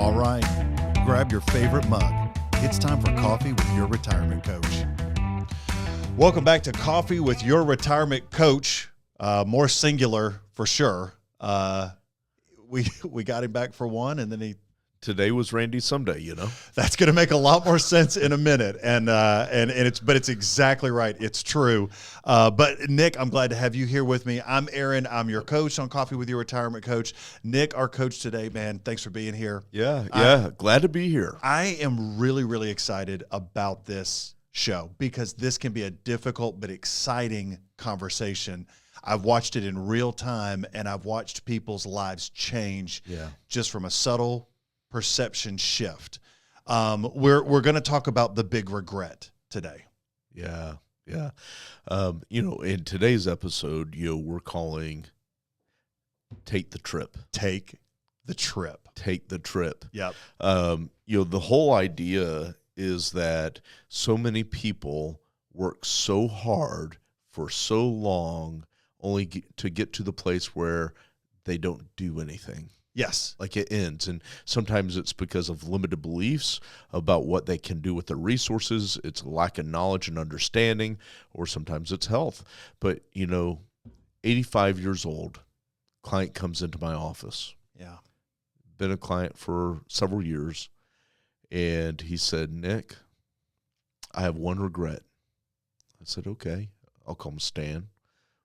All right, grab your favorite mug. It's time for Coffee with Your Retirement Coach. Welcome back to Coffee with Your Retirement Coach. More singular for sure. We got him back for one, and then Today was Randy Someday, you know. That's going to make a lot more sense in a minute, and it's exactly right. It's true. But Nick, I'm glad to have you here with me. I'm Aaron. I'm your coach on Coffee with Your Retirement Coach. Nick, our coach today, man. Thanks for being here. Yeah. Glad to be here. I am really, really excited about this show because this can be a difficult but exciting conversation. I've watched it in real time, and I've watched people's lives change just from a subtle perception shift. We're going to talk about the big regret today. Yeah. In today's episode, we're calling Take the Trip. Take the Trip. Take the Trip. Yep. The whole idea is that so many people work so hard for so long only to get to the place where they don't do anything. Yes. Like it ends. And sometimes it's because of limited beliefs about what they can do with their resources. It's lack of knowledge and understanding, or sometimes it's health. But, 85 years old, client comes into my office. Yeah. Been a client for several years. And he said, Nick, I have one regret. I said, okay, I'll call him Stan.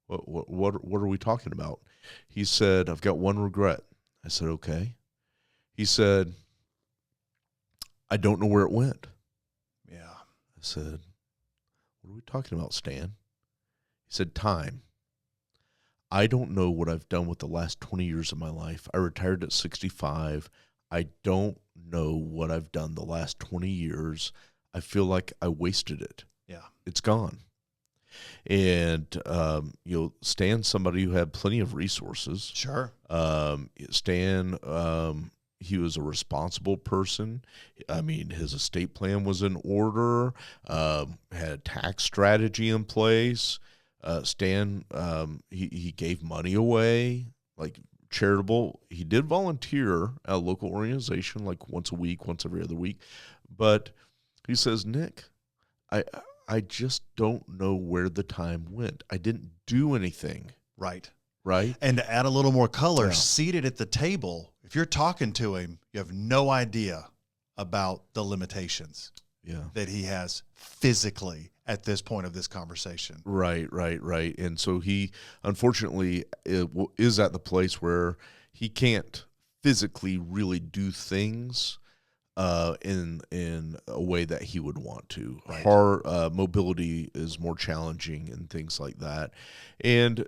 What are we talking about? He said, I've got one regret. I said, okay. He said, I don't know where it went. Yeah. I said, what are we talking about, Stan? He said, time. I don't know what I've done with the last 20 years of my life. I retired at 65. I don't know what I've done the last 20 years. I feel like I wasted it. Yeah. It's gone. And, Stan's somebody who had plenty of resources. Sure. Stan, he was a responsible person. I mean, his estate plan was in order, had a tax strategy in place. Stan, he gave money away, like charitable. He did volunteer at a local organization like once a week, once every other week. But he says, Nick, I just don't know where the time went. I didn't do anything. Right. And to add a little more color, seated at the table, if you're talking to him, you have no idea about the limitations that he has physically at this point of this conversation. Right. And so he, unfortunately, is at the place where he can't physically really do things in a way that he would want to. Right. Mobility is more challenging and things like that. And,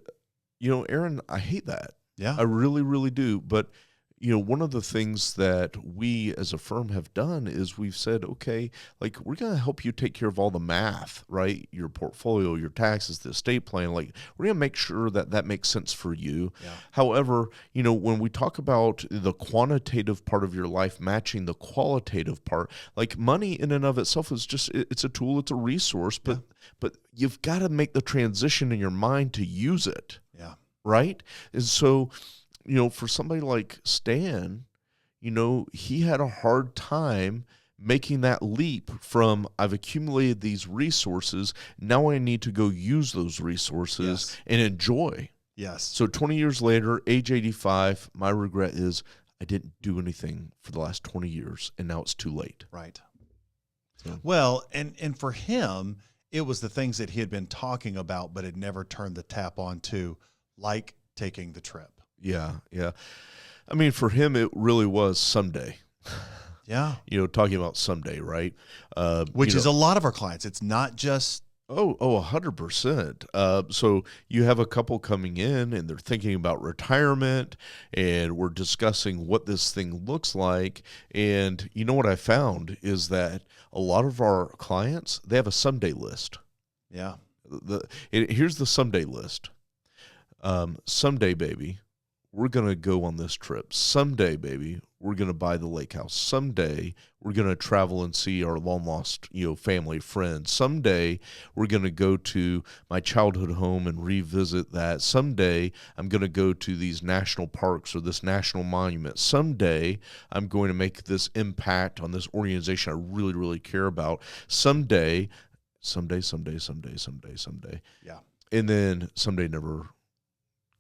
Aaron, I hate that. Yeah. I really, really do. But, one of the things that we as a firm have done is we've said, okay, like we're going to help you take care of all the math, right? Your portfolio, your taxes, the estate plan, like we're going to make sure that makes sense for you. Yeah. However, when we talk about the quantitative part of your life matching the qualitative part, like money in and of itself is just, it's a tool, it's a resource, but you've got to make the transition in your mind to use it. Yeah. Right? And so, for somebody like Stan, he had a hard time making that leap from I've accumulated these resources, now I need to go use those resources and enjoy. Yes. So 20 years later, age 85, my regret is I didn't do anything for the last 20 years, and now it's too late. Right. So. Well, and for him, it was the things that he had been talking about but had never turned the tap on to, like taking the trip. Yeah. I mean, for him, it really was someday. Yeah. Talking about someday, right? Which is a lot of our clients. It's not just... 100%. So you have a couple coming in and they're thinking about retirement, and we're discussing what this thing looks like. And what I found is that a lot of our clients, they have a someday list. Yeah. Here's the someday list. Someday, baby, we're going to go on this trip. Someday, baby, we're going to buy the lake house. Someday, we're going to travel and see our long-lost, family, friends. Someday, we're going to go to my childhood home and revisit that. Someday, I'm going to go to these national parks or this national monument. Someday, I'm going to make this impact on this organization I really, really care about. Someday. Yeah. And then someday never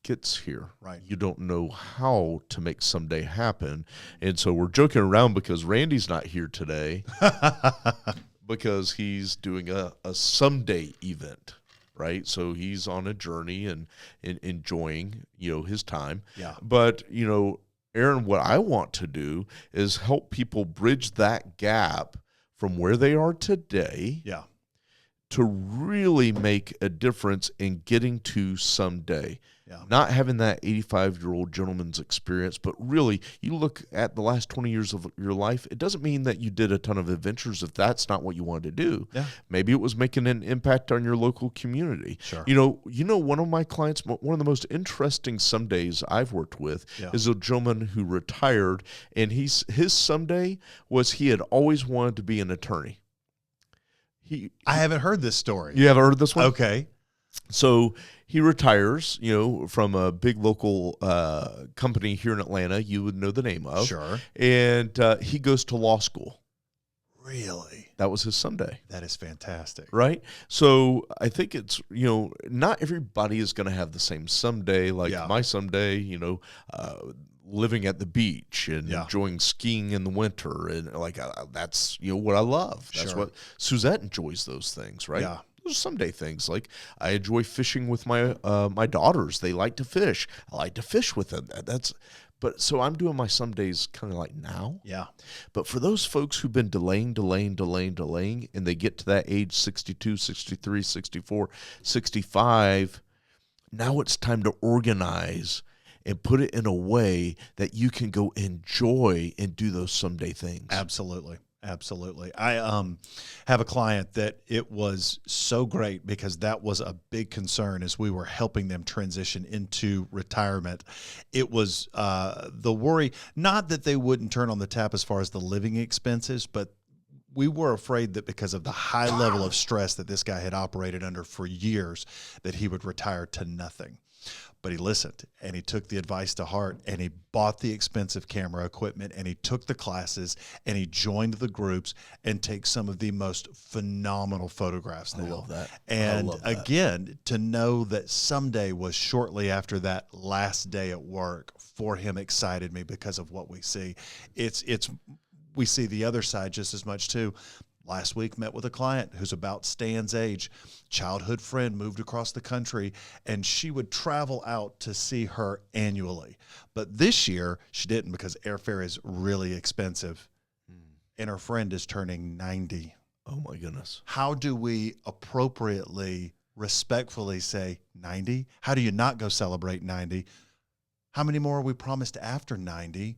gets here. Right. You don't know how to make someday happen. And so we're joking around because Randy's not here today because he's doing a someday event, right? So he's on a journey and enjoying, his time. Yeah. But, Aaron, what I want to do is help people bridge that gap from where they are today. Yeah. To really make a difference in getting to someday. Yeah. Not having that 85-year-old gentleman's experience, but really, you look at the last 20 years of your life, it doesn't mean that you did a ton of adventures if that's not what you wanted to do. Yeah. Maybe it was making an impact on your local community. Sure. One of my clients, one of the most interesting somedays I've worked with is a gentleman who retired, and his someday was he had always wanted to be an attorney. I haven't heard this story. You haven't heard this one? Okay. So he retires, from a big local company here in Atlanta. You would know the name of. Sure. And he goes to law school. Really? That was his someday. That is fantastic. Right? So I think it's, not everybody is going to have the same someday. Like my someday, living at the beach and enjoying skiing in the winter. And that's, what I love. That's what Suzette enjoys, those things, right? Yeah. Those are someday things. Like I enjoy fishing with my my daughters. They like to fish. I like to fish with them. So I'm doing my some days kind of like now. Yeah. But for those folks who've been delaying, and they get to that age 62, 63, 64, 65, now it's time to organize and put it in a way that you can go enjoy and do those someday things. Absolutely. Absolutely. I have a client that it was so great because that was a big concern as we were helping them transition into retirement. It was the worry, not that they wouldn't turn on the tap as far as the living expenses, but we were afraid that because of the high level of stress that this guy had operated under for years, that he would retire to nothing. But he listened and he took the advice to heart and he bought the expensive camera equipment and he took the classes and he joined the groups and takes some of the most phenomenal photographs now. I love that. And again, to know that someday was shortly after that last day at work for him excited me because of what we see. We see the other side just as much too. Last week, met with a client who's about Stan's age, childhood friend, moved across the country, and she would travel out to see her annually. But this year, she didn't because airfare is really expensive, and her friend is turning 90. Oh, my goodness. How do we appropriately, respectfully say 90? How do you not go celebrate 90? How many more are we promised after 90?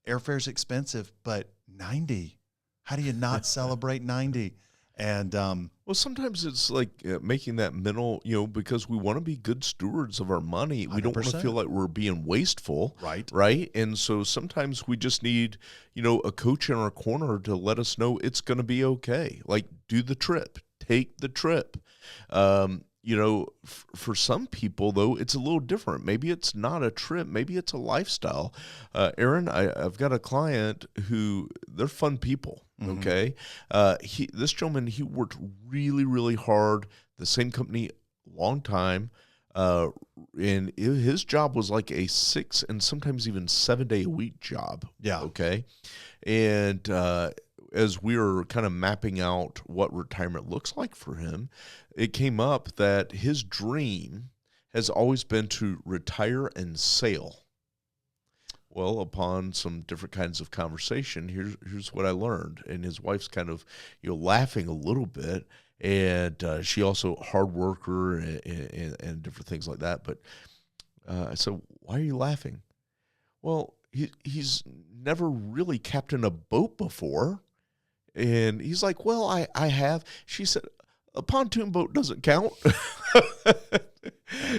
Airfare's expensive, but 90. How do you not celebrate 90? And well, sometimes it's like making that mental, because we want to be good stewards of our money. 100%. We don't want to feel like we're being wasteful. Right. And so sometimes we just need, a coach in our corner to let us know it's going to be okay. Like, do the trip, take the trip. For some people, though, it's a little different. Maybe it's not a trip. Maybe it's a lifestyle. Aaron, I've got a client who, they're fun people, okay? This gentleman, he worked really, really hard, the same company, long time, and his job was like a 6 and sometimes even 7 day a week job. Yeah. Okay? And as we were kind of mapping out what retirement looks like for him, it came up that his dream has always been to retire and sail. Well, upon some different kinds of conversation, here's what I learned. And his wife's kind of, laughing a little bit. And she also hard worker and different things like that. But I said, why are you laughing? Well, he's never really captained a boat before. And he's like, well, I have. She said, a pontoon boat doesn't count.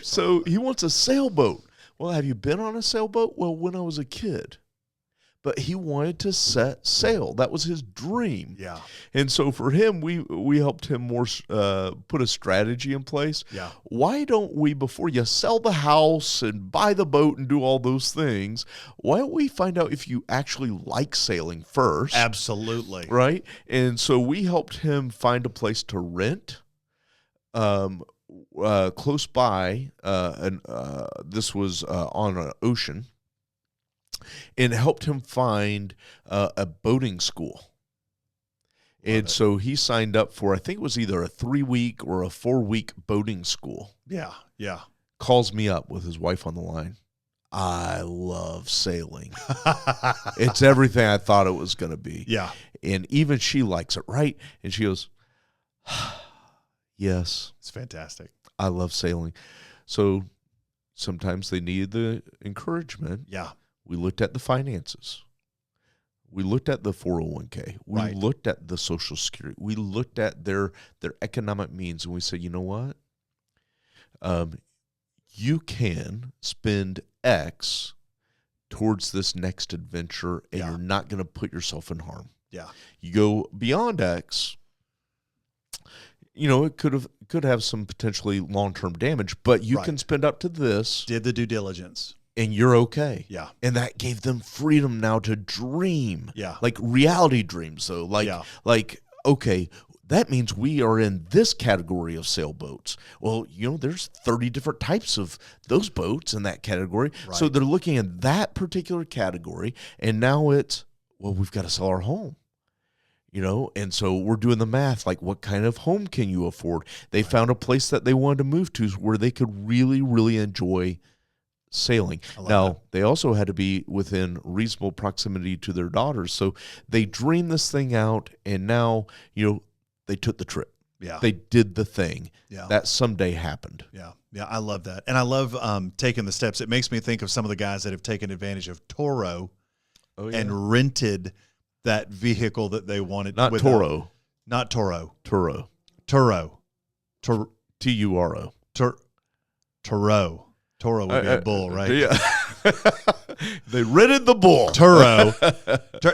So he wants a sailboat. Well, have you been on a sailboat? Well, when I was a kid. But he wanted to set sail. That was his dream. Yeah. And so for him, we helped him put a strategy in place. Yeah. Why don't we, before you sell the house and buy the boat and do all those things, why don't we find out if you actually like sailing first? Absolutely. Right? And so we helped him find a place to rent close by, and this was on an ocean, and helped him find a boating school. And so he signed up for, I think it was either a 3-week or a 4-week boating school. Yeah. Yeah. Calls me up with his wife on the line. I love sailing. It's everything I thought it was going to be. Yeah. And even she likes it, right? And she goes, yes, It's fantastic. I love sailing. So sometimes they need the encouragement. Yeah. We looked at the finances. We looked at the 401k. We Right. looked at the Social Security. We looked at their economic means, and we said, you know what? You can spend X towards this next adventure, and Yeah. you're not going to put yourself in harm. Yeah. You go beyond X, it could have some potentially long-term damage, but you can Right. spend up to this, Did the due diligence. and you're okay. Yeah. And that gave them freedom now to dream. Yeah. Like reality dreams, though. Yeah. Like, okay, that means we are in this category of sailboats. Well, there's 30 different types of those boats in that category. So Right. they're looking at that particular category, and now it's, well, we've got to sell our home. And so we're doing the math, like what kind of home can you afford? They found a place that they wanted to move to where they could really, really enjoy sailing. Now, they also had to be within reasonable proximity to their daughters. So they dreamed this thing out, and now, they took the trip. Yeah. They did the thing. Yeah. That someday happened. Yeah. Yeah. I love that. And I love taking the steps. It makes me think of some of the guys that have taken advantage of Turo and rented that vehicle that they wanted. Not Toro. Not Toro. Turo. Turo. Turo. Turo. Toro would be a bull, right? Yeah. They rented the bull. Turo.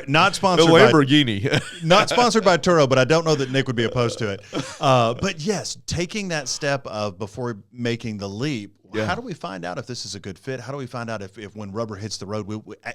Not sponsored The by Lamborghini. Not sponsored by Turo, but I don't know that Nick would be opposed to it. But yes, taking that step of before making the leap, Yeah. how do we find out if this is a good fit? How do we find out if when rubber hits the road,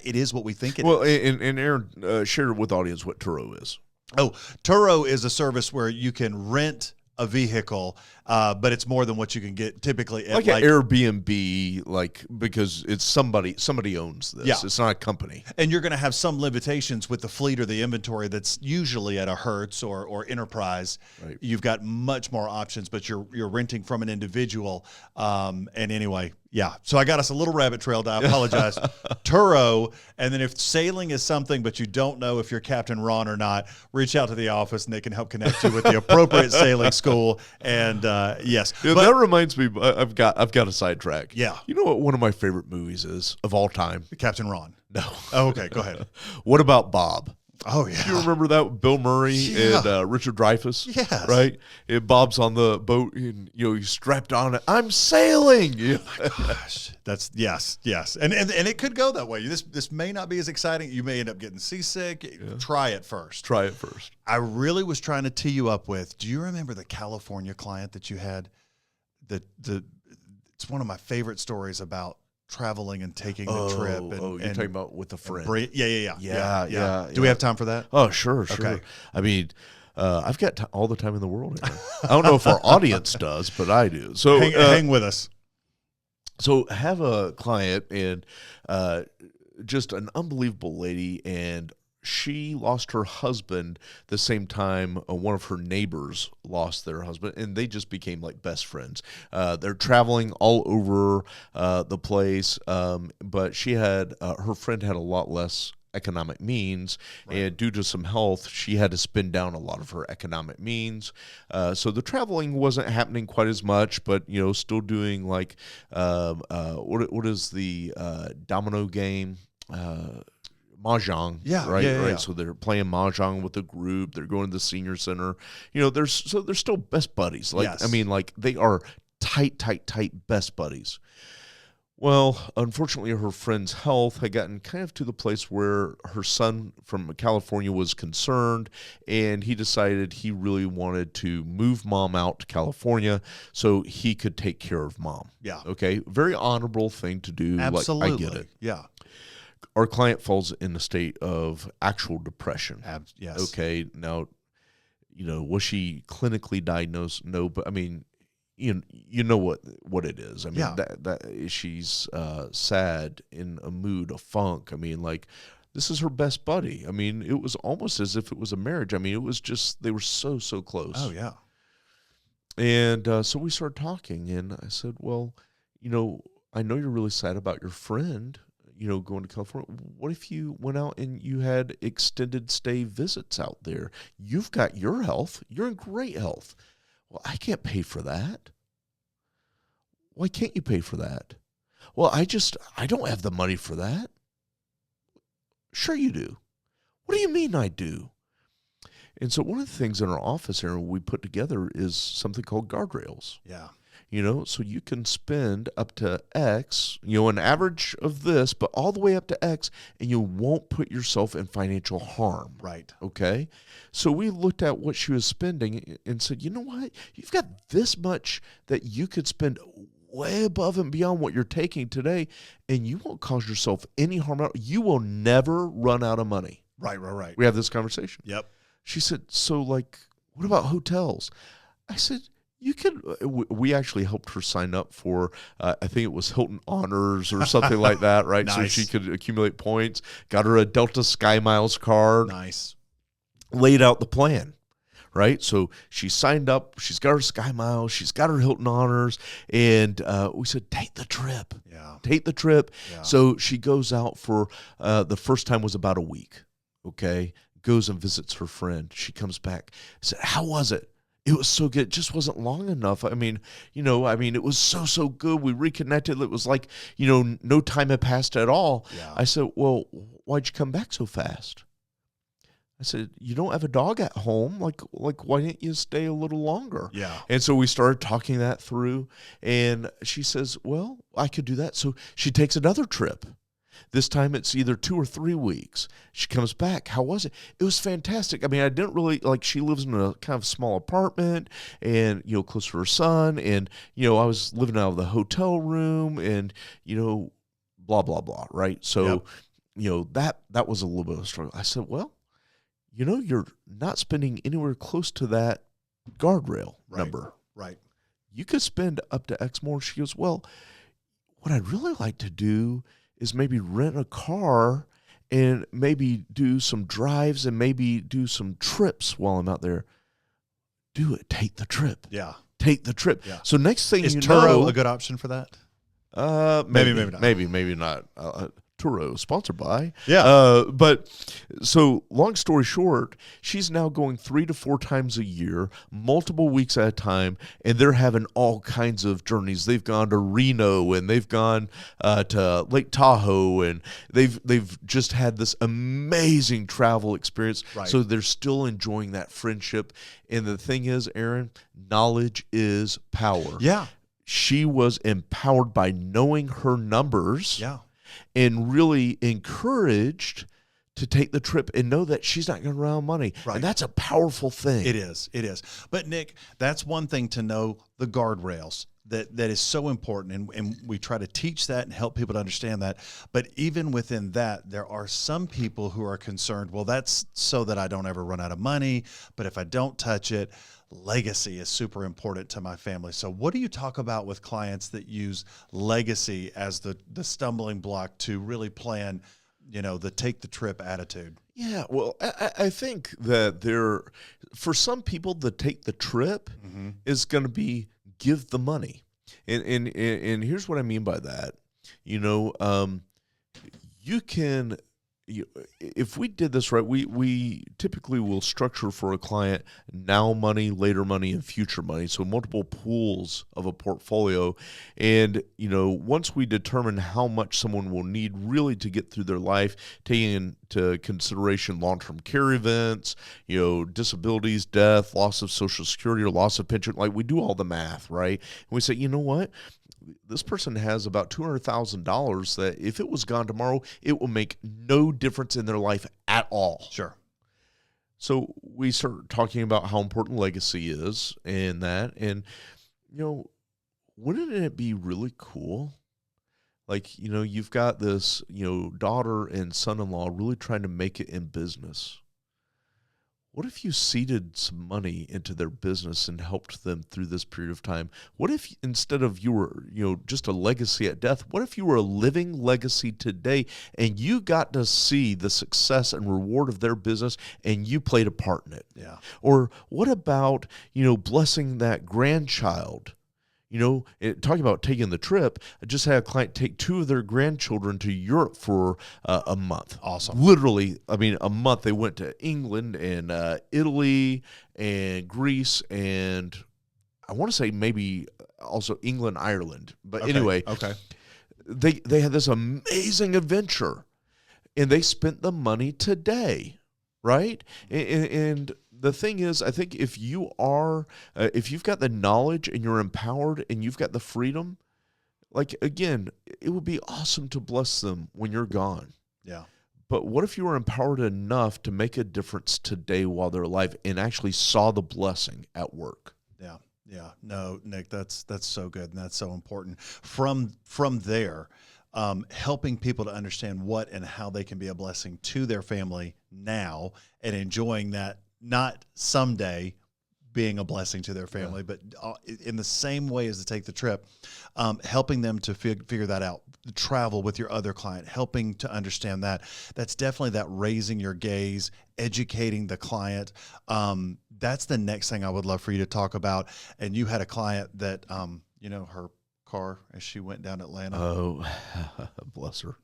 it is what we think it is? Well, and Aaron, share with the audience what Turo is. Oh, Turo is a service where you can rent a vehicle, but it's more than what you can get typically at Like an Airbnb, because it's somebody owns this. Yeah. It's not a company. and you're going to have some limitations with the fleet or the inventory that's usually at a Hertz or Enterprise. Right. You've got much more options, but you're renting from an individual. And anyway, yeah. So I got us a little rabbit trailed. I apologize. Turo, and then if sailing is something, but you don't know if you're Captain Ron or not, reach out to the office and they can help connect you with the appropriate sailing school. And yes, Yeah, but that reminds me. I've got a sidetrack. Yeah. You know what one of my favorite movies is of all time? Captain Ron. No. Oh, okay, go ahead. What about Bob? Oh yeah. Do you remember that? Bill Murray Yeah. and Richard Dreyfuss? Yes. Right? And Bob's on the boat and, he's strapped on it. I'm sailing. Yeah. Gosh, that's yes. And it could go that way. This may not be as exciting. You may end up getting seasick. Try it first. Try it first. I really was trying to tee you up with. Do you remember the California client that you had? It's one of my favorite stories about traveling and taking the trip. And, you're talking about with a friend. Yeah. Do we have time for that? Oh, sure. Okay. I mean, I've got all the time in the world. Aaron. I don't know if our audience does, but I do. So hang with us. So have a client and just an unbelievable lady, and she lost her husband the same time one of her neighbors lost their husband, and they just became like best friends. They're traveling all over the place, but she had her friend had a lot less economic means, and due to some health, she had to spend down a lot of her economic means. So the traveling wasn't happening quite as much, but still doing like what is the domino game? Mahjong, right. So they're playing mahjong with a group. They're going to the senior center. They're still best buddies. Like Yes. I mean, like they are tight best buddies. Well, unfortunately, her friend's health had gotten kind of to the place where her son from California was concerned, and he decided he really wanted to move mom out to California so he could take care of mom. Yeah. Okay, very honorable thing to do. Absolutely. Like, I get it. Yeah. Our client falls in a state of actual depression. Yes. Okay, now, was she clinically diagnosed? No, but I mean, you know what it is. I mean, Yeah. that she's sad, in a mood, a funk. I mean, like, this is her best buddy. I mean, it was almost as if it was a marriage. I mean, it was just, they were so close. Oh, yeah. And so we started talking, and I said, well, I know you're really sad about your friend, going to California. What if you went out and you had extended stay visits out there? You've got your health. You're in great health. Well, I can't pay for that. Why can't you pay for that? Well, I don't have the money for that. Sure you do. What do you mean I do? And so one of the things in our office here we put together is something called guardrails. Yeah. So you can spend up to X, an average of this, but all the way up to X, and you won't put yourself in financial harm. Right. Okay? So we looked at what she was spending and said, you know what? You've got this much that you could spend way above and beyond what you're taking today, and you won't cause yourself any harm. You will never run out of money. Right. We have this conversation. Yep. She said, so, like, what about hotels? I said, you can. We actually helped her sign up for, I think it was Hilton Honors or something like that, right? Nice. So she could accumulate points. Got her a Delta Sky Miles card. Nice. Laid out the plan, right? So she signed up. She's got her Sky Miles. She's got her Hilton Honors. And we said, take the trip. Yeah. Take the trip. Yeah. So she goes out for, the first time was about a week, okay? Goes and visits her friend. She comes back. Said, how was it? It was so good. It just wasn't long enough. I mean, it was so good. We reconnected. It was like, no time had passed at all. Yeah. I said, well, why'd you come back so fast? I said, you don't have a dog at home. Like, why didn't you stay a little longer? Yeah. And so we started talking that through. And she says, well, I could do that. So she takes another trip. This time it's either 2 or 3 weeks. She comes back. How was it? It was fantastic. I mean, I didn't really, she lives in a kind of small apartment and, close to her son. And, I was living out of the hotel room and, blah, blah, blah. Right. So, that was a little bit of a struggle. I said, well, you're not spending anywhere close to that guardrail number. Right. You could spend up to X more. She goes, well, what I'd really like to do is maybe rent a car and maybe do some drives and maybe do some trips while I'm out there. Do it. Take the trip. Yeah. Take the trip. Yeah. So next thing Is you Turo know, a good option for that? maybe not. Maybe not. Turo, sponsored by. Yeah. But so long story short, she's now going 3 to 4 times a year, multiple weeks at a time, and they're having all kinds of journeys. They've gone to Reno and they've gone to Lake Tahoe, and they've just had this amazing travel experience. Right. So they're still enjoying that friendship. And the thing is, Aaron, knowledge is power. Yeah. She was empowered by knowing her numbers. Yeah. And really encouraged to take the trip and know that she's not going to run out of money. Right. And that's a powerful thing. It is. But Nick, that's one thing to know, the guardrails. That is so important, and we try to teach that and help people to understand that. But even within that, there are some people who are concerned, well, that's so that I don't ever run out of money, but if I don't touch it, legacy is super important to my family. So what do you talk about with clients that use legacy as the stumbling block to really plan, the take the trip attitude? Yeah, well, I think that for some people, the take the trip is going to be give the money. And here's what I mean by that. You can, if we did this right, we typically will structure for a client now money, later money, and future money. So multiple pools of a portfolio. And, once we determine how much someone will need really to get through their life, taking into consideration long-term care events, disabilities, death, loss of Social Security, or loss of pension, we do all the math, right? And we say, you know what? this person has about $200,000 that if it was gone tomorrow, it will make no difference in their life at all. Sure. So we start talking about how important legacy is and that. And, wouldn't it be really cool? Like, you've got this, daughter and son-in-law really trying to make it in business. What if you seeded some money into their business and helped them through this period of time? What if instead of you were, just a legacy at death, what if you were a living legacy today and you got to see the success and reward of their business and you played a part in it? Yeah. Or what about, blessing that grandchild? Talking about taking the trip, I just had a client take 2 of their grandchildren to Europe for a month. Awesome. Literally, a month. They went to England and Italy and Greece and I want to say maybe also England, Ireland. But anyway, Okay. they had this amazing adventure and they spent the money today, right? And the thing is, I think if you are, if you've got the knowledge and you're empowered and you've got the freedom, like, again, it would be awesome to bless them when you're gone. Yeah. But what if you were empowered enough to make a difference today while they're alive and actually saw the blessing at work? Yeah. Yeah. No, Nick, that's so good. And that's so important. From there, helping people to understand what and how they can be a blessing to their family now and enjoying that, not someday being a blessing to their family, but in the same way as to take the trip, helping them to figure that out, travel with your other client, helping to understand that. That's definitely that raising your gaze, educating the client. That's the next thing I would love for you to talk about. And you had a client that, her car as she went down Atlanta. Oh, bless her.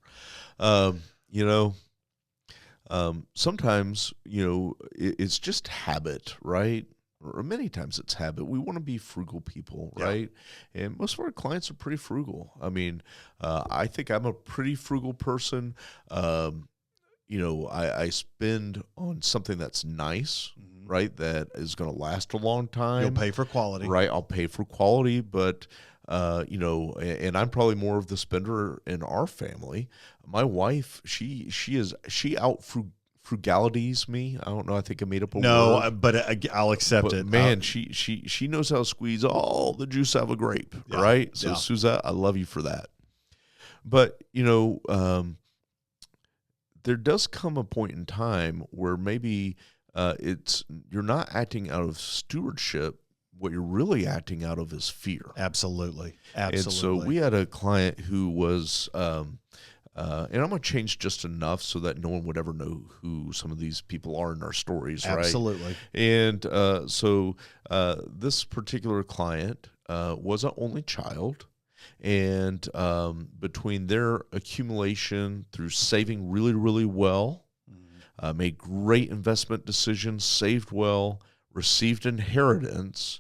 Sometimes, it's just habit, right? Or many times it's habit. We want to be frugal people, right? Yeah. And most of our clients are pretty frugal. I think I'm a pretty frugal person. I spend on something that's nice, right? That is going to last a long time. You'll pay for quality. Right. I'll pay for quality, but and I'm probably more of the spender in our family. My wife, she out frugalities me. I don't know. I think I made up a word. But I'll accept it. Man, she knows how to squeeze all the juice out of a grape, right? So Suzette, I love you for that. But there does come a point in time where maybe you're not acting out of stewardship. What you're really acting out of is fear. Absolutely. And so we had a client who was, and I'm going to change just enough so that no one would ever know who some of these people are in our stories, right? Absolutely. And so this particular client was an only child. And between their accumulation through saving really, really well, made great investment decisions, saved well, received inheritance,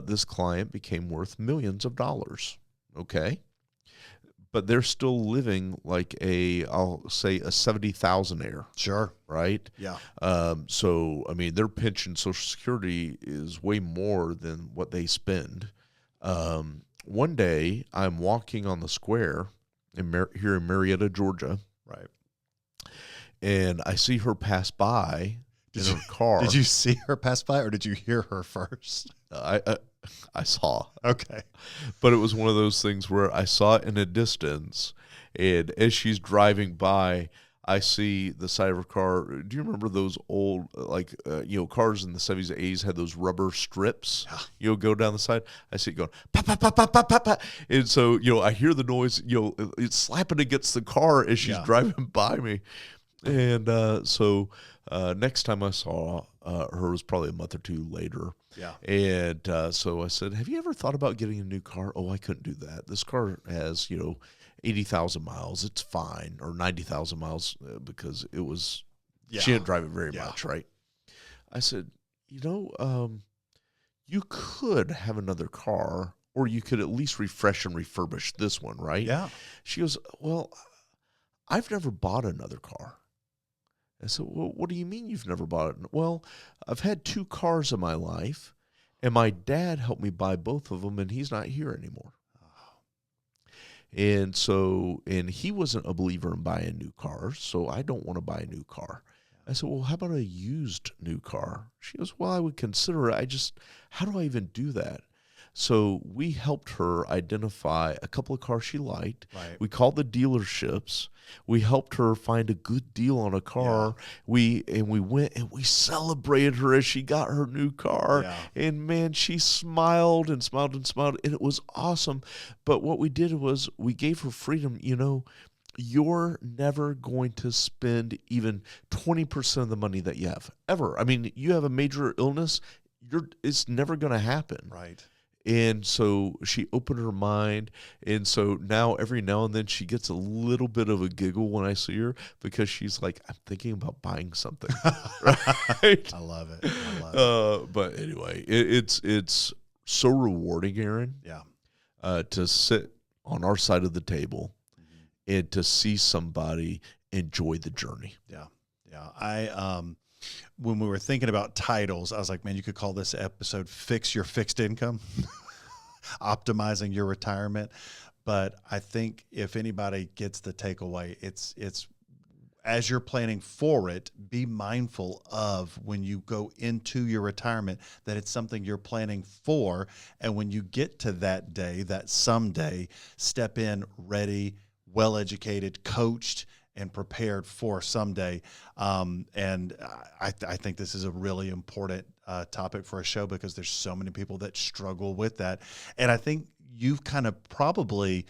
this client became worth millions of dollars, okay? But they're still living like I'll say a 70,000-aire. Sure. Right? Yeah. So, their pension, Social Security is way more than what they spend. One day, I'm walking on the square here in Marietta, Georgia. Right. And I see her pass by in her car. Did you see her pass by or did you hear her first? I saw. Okay. But it was one of those things where I saw it in a distance, and as she's driving by, I see the side of her car. Do you remember those old, cars in the 70s and 80s had those rubber strips, go down the side? I see it going, pop, pop, pop, pop, pop, pop, pop. And so, I hear the noise, it's slapping against the car as she's driving by me. And so next time I saw her was probably a month or two later. Yeah. And so I said, have you ever thought about getting a new car? Oh, I couldn't do that. This car has, 80,000 miles. It's fine. Or 90,000 miles because it was, she didn't drive it very much, right? I said, you could have another car or you could at least refresh and refurbish this one, right? Yeah. She goes, well, I've never bought another car. I said, well, what do you mean you've never bought it? Well, I've had 2 cars in my life, and my dad helped me buy both of them, and he's not here anymore. And he wasn't a believer in buying new cars, so I don't want to buy a new car. I said, well, how about a used new car? She goes, well, I would consider it. How do I even do that? So we helped her identify a couple of cars she liked. Right. We called the dealerships. We helped her find a good deal on a car. Yeah. We went and we celebrated her as she got her new car. Yeah. And man, she smiled and smiled and smiled, and it was awesome. But what we did was we gave her freedom. You're never going to spend even 20% of the money that you have, ever. I mean, you have a major illness, it's never going to happen. Right. And so she opened her mind. And so now every now and then she gets a little bit of a giggle when I see her, because she's like, I'm thinking about buying something. Right? I love it. But anyway, it's so rewarding, Aaron. Yeah. To sit on our side of the table and to see somebody enjoy the journey. Yeah. Yeah. When we were thinking about titles, I was like, man, you could call this episode Fix Your Fixed Income, Optimizing Your Retirement. But I think if anybody gets the takeaway, it's as you're planning for it, be mindful of when you go into your retirement that it's something you're planning for. And when you get to that day, that someday, step in ready, well-educated, coached, and prepared for someday. And I think this is a really important topic for a show, because there's so many people that struggle with that. And I think you've kind of probably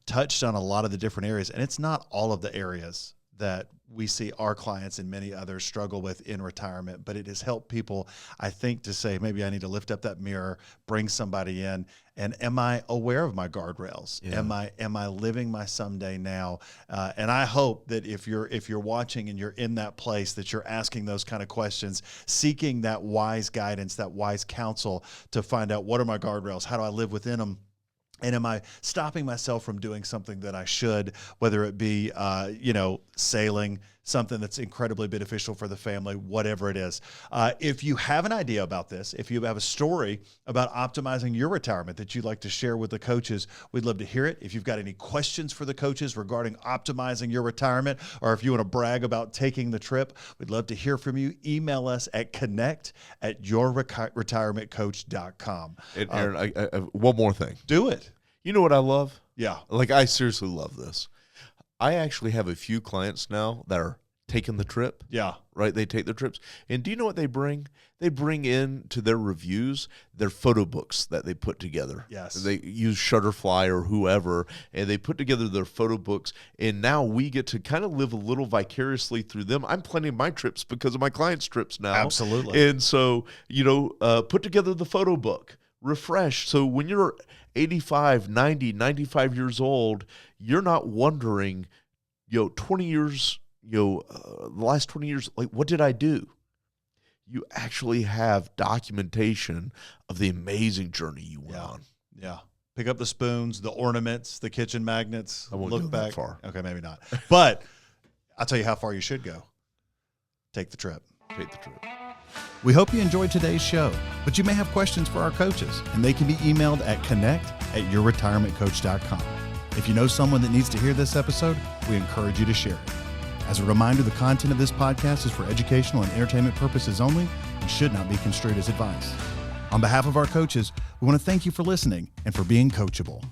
touched on a lot of the different areas, and it's not all of the areas that we see our clients and many others struggle with in retirement, but it has helped people, I think, to say, maybe I need to lift up that mirror, bring somebody in, and am I aware of my guardrails? Yeah. Am I living my someday now? And I hope that if you're watching and you're in that place, that you're asking those kind of questions, seeking that wise guidance, that wise counsel to find out, what are my guardrails? How do I live within them? And am I stopping myself from doing something that I should, whether it be, sailing, something that's incredibly beneficial for the family, whatever it is. If you have an idea about this, if you have a story about optimizing your retirement that you'd like to share with the coaches, we'd love to hear it. If you've got any questions for the coaches regarding optimizing your retirement, or if you want to brag about taking the trip, we'd love to hear from you. Email us at connect@yourretirementcoach.com. And Aaron, I one more thing. Do it. You know what I love? Yeah. Like, I seriously love this. I actually have a few clients now that are taking the trip. Yeah. Right? They take the trips. And do you know what they bring? They bring in to their reviews their photo books that they put together. Yes. They use Shutterfly or whoever, and they put together their photo books. And now we get to kind of live a little vicariously through them. I'm planning my trips because of my clients' trips now. Absolutely. And so, put together the photo book. Refresh. So when you're 85, 90, 95 years old, you're not wondering, 20 years, the last 20 years, like, what did I do? You actually have documentation of the amazing journey you went on. Yeah. Pick up the spoons, the ornaments, the kitchen magnets. I won't look go back. that far. Okay, maybe not. But I'll tell you how far you should go. Take the trip. Take the trip. We hope you enjoyed today's show, but you may have questions for our coaches, and they can be emailed at connect@yourretirementcoach.com. If you know someone that needs to hear this episode, we encourage you to share it. As a reminder, the content of this podcast is for educational and entertainment purposes only and should not be construed as advice. On behalf of our coaches, we want to thank you for listening and for being coachable.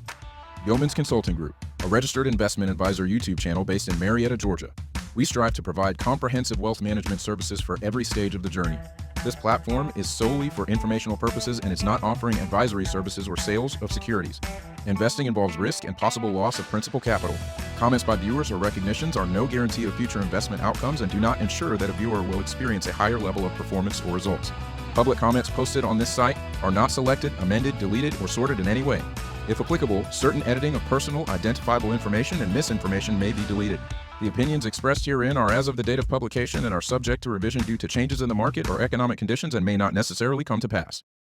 Yeomans Consulting Group, a registered investment advisor YouTube channel based in Marietta, Georgia. We strive to provide comprehensive wealth management services for every stage of the journey. This platform is solely for informational purposes and is not offering advisory services or sales of securities. Investing involves risk and possible loss of principal capital. Comments by viewers or recognitions are no guarantee of future investment outcomes and do not ensure that a viewer will experience a higher level of performance or results. Public comments posted on this site are not selected, amended, deleted, or sorted in any way. If applicable, certain editing of personal, identifiable information and misinformation may be deleted. The opinions expressed herein are as of the date of publication and are subject to revision due to changes in the market or economic conditions and may not necessarily come to pass.